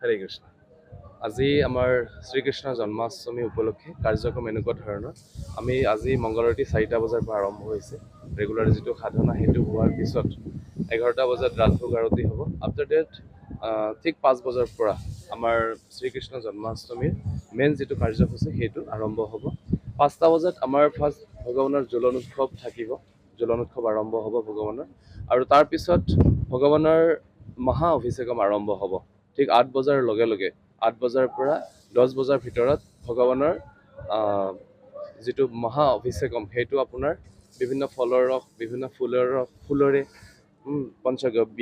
হৰে কৃষ্ণ। আজি আমাৰ শ্ৰীকৃষ্ণ জন্মাষ্টমী উপলক্ষে কাৰ্যক্ৰম এনেকুৱা ধৰণৰ আমি আজি মংগলবাৰে 4টা বজাৰ পৰা আৰম্ভ হৈছে। ৰেগুলাৰ যিটো সাধনা সেইটো হোৱাৰ পিছত 11টা বজাত ৰাজভোগ আৰতি হ'ব। আফটাৰ ডেট ঠিক 5 বজাৰ পৰা আমাৰ শ্ৰীকৃষ্ণ জন্মাষ্টমীৰ মেইন যিটো কাৰ্যসূচী সেইটো আৰম্ভ হ'ব। 5টা বজাত আমাৰ ফাৰ্ষ্ট ভগৱানৰ জোলন উৎসৱ থাকিব। জোলন উৎসৱ আৰম্ভ হ'ব ভগৱানৰ, আৰু তাৰপিছত ভগৱানৰ মহা অভিষেকম আৰম্ভ হ'ব। ঠিক 8 বজাৰ লগে লগে 8 বজাৰ পৰা 10 বজাৰ ভিতৰত ভগৱানৰ যিটো মহা অভিষেকম সেইটো আপোনাৰ বিভিন্ন ফলৰ ৰস, বিভিন্ন ফুলৰে পঞ্চগব্য,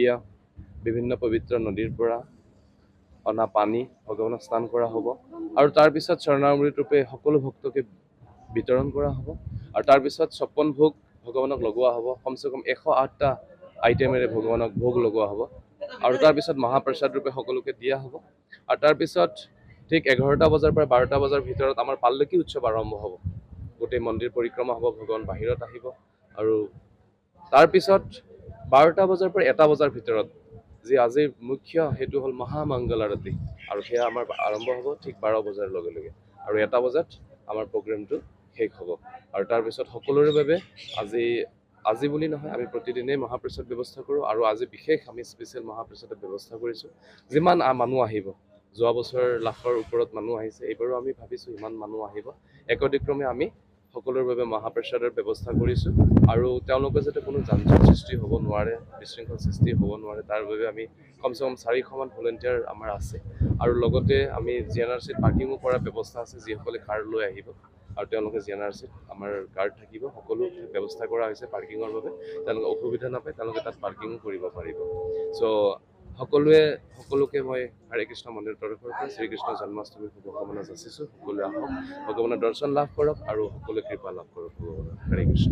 বিভিন্ন পবিত্ৰ নদীৰ পৰা অনা পানী ভগৱানক স্নান কৰা হ'ব। আৰু তাৰপিছত স্বৰ্ণামৃত ৰূপে সকলো ভক্তকে বিতৰণ কৰা হ'ব। আৰু তাৰপিছত 56 ভোগ ভগৱানক লগোৱা হ'ব। কমচে কম 108টা আইটেমেৰে ভগৱানক ভোগ লগোৱা হ'ব। আৰু তাৰপিছত মহাপ্ৰসাদ ৰূপে সকলোকে দিয়া হ'ব। আৰু তাৰপিছত ঠিক 11টা বজাৰ পৰা 12টা বজাৰ ভিতৰত আমাৰ পাল্লকী উৎসৱ আৰম্ভ হ'ব। গোটেই মন্দিৰ পৰিক্ৰমা হ'ব, ভগৱান বাহিৰত আহিব। আৰু তাৰপিছত 12টা বজাৰ পৰা 1টা বজাৰ ভিতৰত যি আজিৰ মুখ্য সেইটো হ'ল মহামংগল আৰতি, আৰু সেয়া আমাৰ আৰম্ভ হ'ব ঠিক 12 বজাৰ লগে লগে। আৰু 1টা বজাত আমাৰ প্ৰগ্ৰেমটো শেষ হ'ব। আৰু তাৰপিছত সকলোৰে বাবে আজি বুলি নহয়, আমি প্ৰতিদিনেই মহাপ্ৰসাদ ব্যৱস্থা কৰোঁ। আৰু আজি বিশেষ আমি স্পেচিয়েল মহাপ্ৰসাদৰ ব্যৱস্থা কৰিছোঁ। যিমান মানুহ আহিব, যোৱা বছৰ লাখৰ ওপৰত মানুহ আহিছে, এইবাৰো আমি ভাবিছোঁ ইমান মানুহ আহিব। একদিক্ৰমে আমি সকলোৰে বাবে মহাপ্ৰসাদৰ ব্যৱস্থা কৰিছোঁ। আৰু তেওঁলোকে যাতে কোনো যান্ত্ৰিক সৃষ্টি হ'ব নোৱাৰে, বিশৃংখল সৃষ্টি হ'ব নোৱাৰে, তাৰ বাবে আমি কমচে কম 400মান ভলেণ্টিয়াৰ আমাৰ আছে। আৰু লগতে আমি GNRCত পাৰ্কিঙো কৰাৰ ব্যৱস্থা আছে। যিসকলে কাৰ লৈ আহিব আৰু তেওঁলোকে GNRCত আমাৰ গাৰ্ড থাকিব, সকলো ব্যৱস্থা কৰা হৈছে পাৰ্কিঙৰ বাবে। তেওঁলোকে অসুবিধা নাপায়, তেওঁলোকে তাত পাৰ্কিঙো কৰিব পাৰিব। চ' সকলোকে মই হৰে কৃষ্ণ মন্দিৰৰ তৰফৰ পৰা শ্ৰীকৃষ্ণ জন্মাষ্টমীৰ শুভকামনা যাচিছোঁ। সকলোৱে আহক, ভগৱানৰ দৰ্শন লাভ কৰক আৰু সকলোৱে কৃপা লাভ কৰক ভগৱানৰ। হৰে কৃষ্ণ।